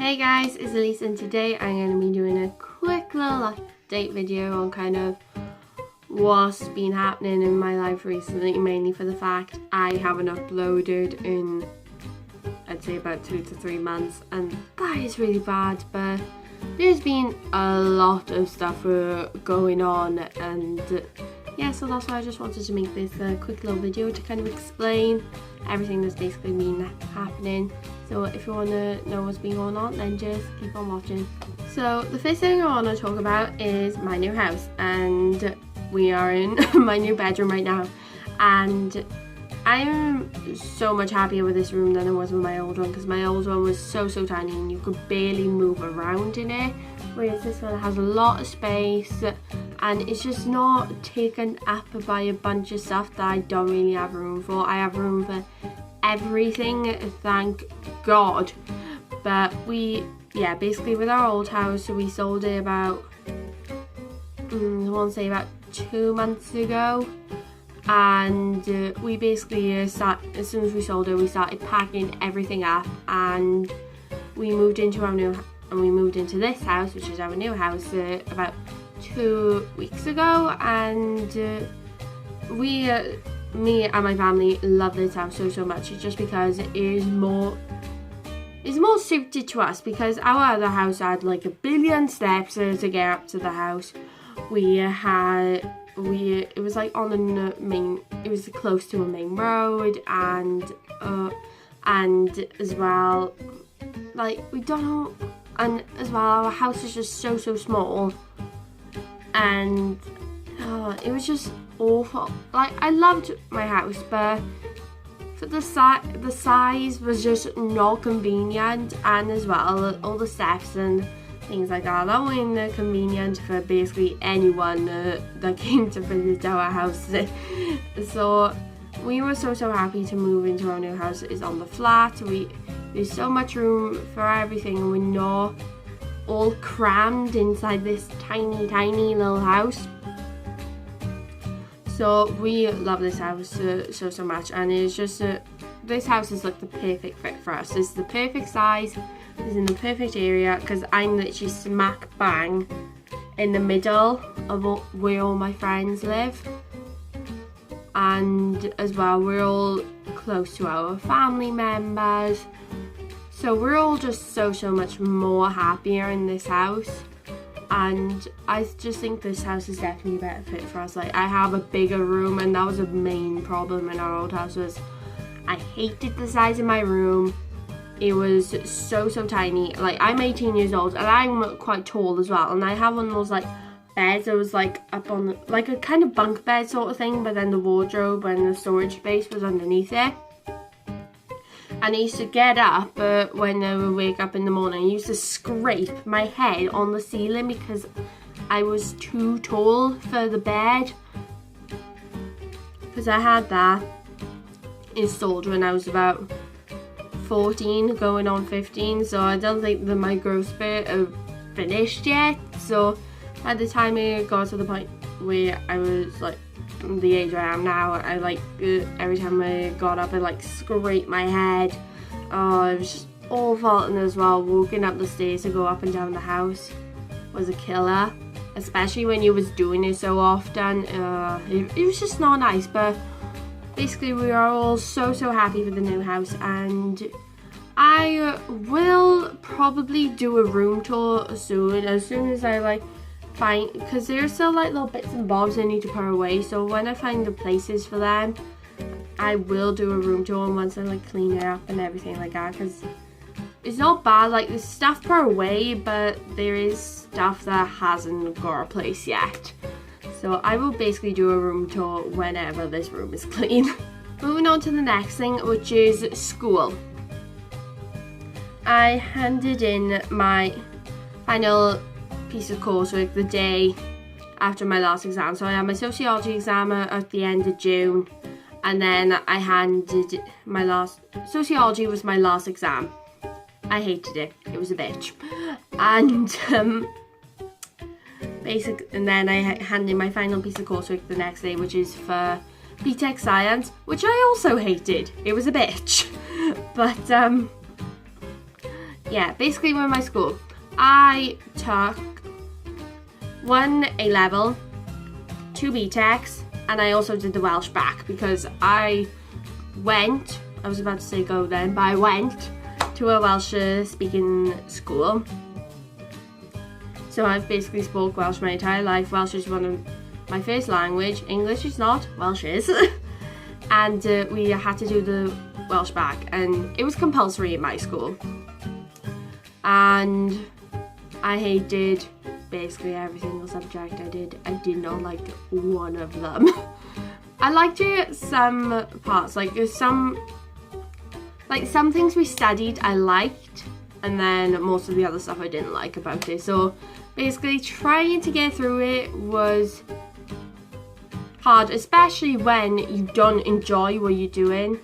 Hey guys, it's Elise and today I'm going to be doing a quick little update video on kind of what's been happening in my life recently, mainly for the fact I haven't uploaded in I'd say about 2 to 3 months, and that is really bad, but there's been a lot of stuff going on, and yeah, so that's why I just wanted to make this quick little video to kind of explain everything that's basically been happening. So if you want to know what's been going on, then just keep on watching. So the first thing I want to talk about is my new house, and we are in my new bedroom right now, and I'm so much happier with this room than I was with my old one, because my old one was so tiny and you could barely move around in it, whereas this one has a lot of space and it's just not taken up by a bunch of stuff that I don't really have room for. I have room for everything, thank God. But basically with our old house, we sold it about I want to say about 2 months ago, and we basically as soon as we sold it, we started packing everything up, and we moved into this house, which is our new house, about 2 weeks ago, and me and my family love this house so much. It's just because it is more suited to us, because our other house had like a billion steps to get up to the house. It was like on the main, it was close to a main road, and as well, like we don't know, and as well our house is just so small, and it was just awful. Like I loved my house, but for the size was just not convenient, and as well all the steps and things like that weren't convenient for basically anyone that came to visit our house. So we were so happy to move into our new house. It's on the flat. There's so much room for everything, and we're not all crammed inside this tiny little house. So we love this house so much, and it's just this house is like the perfect fit for us. It's the perfect size. It's in the perfect area, because I'm literally smack bang in the middle of where all my friends live, and as well we're all close to our family members, so we're all just so much more happier in this house. And I just think this house is definitely a better fit for us. Like I have a bigger room, and that was a main problem in our old house, was I hated the size of my room. It was so tiny. Like I'm 18 years old and I'm quite tall as well, and I have one of those like beds that was like up on like a kind of bunk bed sort of thing, but then the wardrobe and the storage space was underneath it. And I used to get up when I would wake up in the morning, I used to scrape my head on the ceiling because I was too tall for the bed, because I had that installed when I was about 14 going on 15, so I don't think that my growth spurt finished yet. So by the time I got to the point where I was like the age I am now, I like every time I got up I like scraped my head. It was just awful. And as well, walking up the stairs to go up and down the house was a killer, especially when you was doing it so often. It was just not nice. But basically we are all so happy with the new house, and I will probably do a room tour soon, as soon as I like find, because there's still like little bits and bobs I need to put away. So when I find the places for them, I will do a room tour, and once I like clean it up and everything like that, because it's not bad, like there's stuff put away, but there is stuff that hasn't got a place yet. So I will basically do a room tour whenever this room is clean. Moving on to the next thing, which is school. I handed in my final piece of coursework the day after my last exam. So I had my sociology exam at the end of June, and then I handed sociology was my last exam. I hated it. It was a bitch. And and then I handed in my final piece of coursework the next day, which is for BTEC Science, which I also hated. It was a bitch. But yeah, basically with my school, I took 1 A-level, 2 BTECs, and I also did the Welsh back because I was about to say go then, but I went to a Welsh speaking school. So I've basically spoke Welsh my entire life. Welsh is one of my first language. English is not, Welsh is. And we had to do the Welsh back, and it was compulsory in my school. And I hated basically every single subject I did. I did not like one of them. I liked it some parts, like some things we studied I liked, and then most of the other stuff I didn't like about it. So basically trying to get through it was hard, especially when you don't enjoy what you're doing.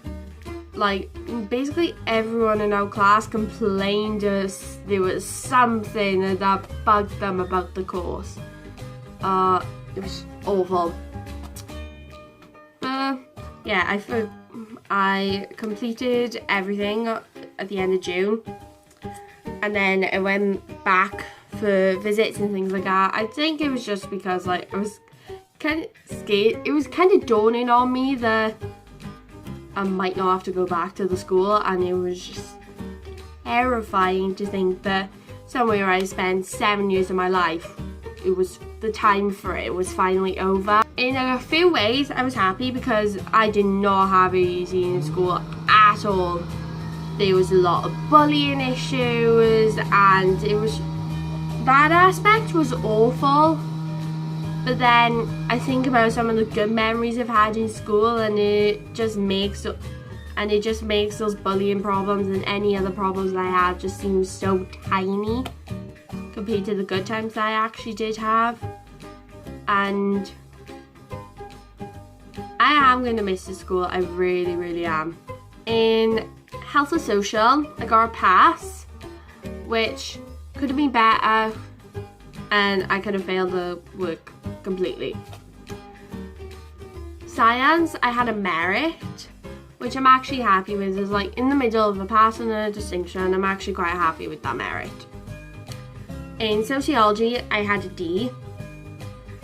Like, basically everyone in our class complained there was something that bugged them about the course. It was awful. Yeah, I completed everything at the end of June, and then I went back for visits and things like that. I think it was just because like I was kind of scared. It was kind of dawning on me that I might not have to go back to the school, and it was just terrifying to think that somewhere I spent 7 years of my life, it was the time for it was finally over. In a few ways I was happy because I did not have it easy in school at all. There was a lot of bullying issues, and that aspect was awful. But then I think about some of the good memories I've had in school, and it just makes those bullying problems and any other problems that I had just seem so tiny compared to the good times that I actually did have. And I am going to miss the school, I really, really am. In health and social, I got a pass, which could have been better, and I could have failed the work completely. Science, I had a merit, which I'm actually happy with. It's like in the middle of a pass and a distinction. I'm actually quite happy with that merit. In sociology, I had a D,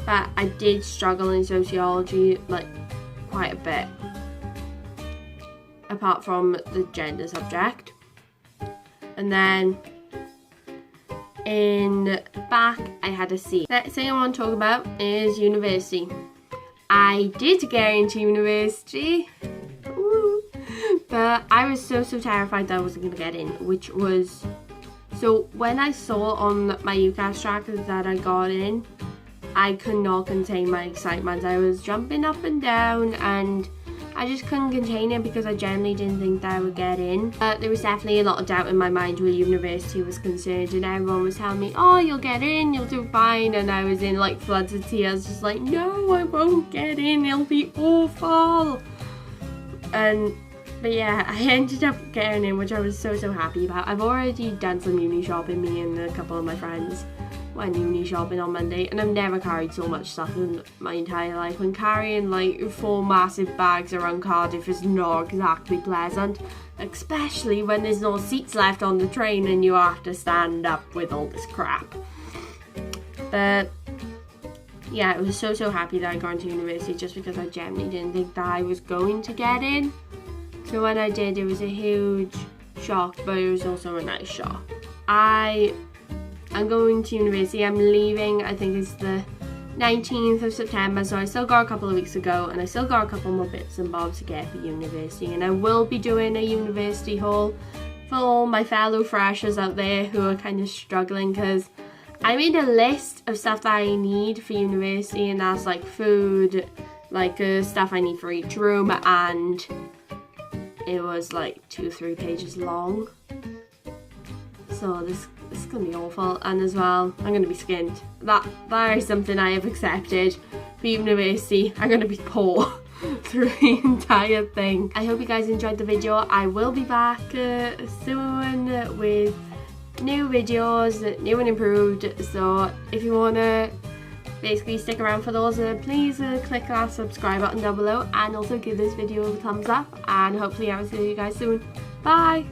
but I did struggle in sociology like quite a bit, apart from the gender subject. And then in back, I had a C. Next thing I want to talk about is university. I did get into university, but I was so terrified that I wasn't going to get in, which was... So when I saw on my UCAS tracker that I got in, I could not contain my excitement. I was jumping up and down, and I just couldn't contain it because I generally didn't think that I would get in. But there was definitely a lot of doubt in my mind where university was concerned, and everyone was telling me, oh, you'll get in, you'll do fine. And I was in like floods of tears, just like, no, I won't get in, it'll be awful. But yeah, I ended up getting in, which I was so happy about. I've already done some uni shopping, me and a couple of my friends went uni shopping on Monday, and I've never carried so much stuff in my entire life. When carrying like 4 massive bags around Cardiff is not exactly pleasant, especially when there's no seats left on the train and you have to stand up with all this crap. But yeah, I was so happy that I got into university, just because I genuinely didn't think that I was going to get in. So when I did, it was a huge shock, but it was also a nice shock. I'm going to university. I'm leaving, I think it's the 19th of September, so I still got a couple of weeks to go, and I still got a couple more bits and bobs to get for university. And I will be doing a university haul for all my fellow freshers out there who are kind of struggling, because I made a list of stuff that I need for university, and that's like food, like stuff I need for each room, and it was like 2-3 pages long. So this is gonna be awful, and as well, I'm gonna be skint. That is something I have accepted for university. I'm gonna be poor through the entire thing. I hope you guys enjoyed the video. I will be back soon with new videos, new and improved. So if you wanna basically stick around for those, please click that subscribe button down below, and also give this video a thumbs up, and hopefully I will see you guys soon. Bye!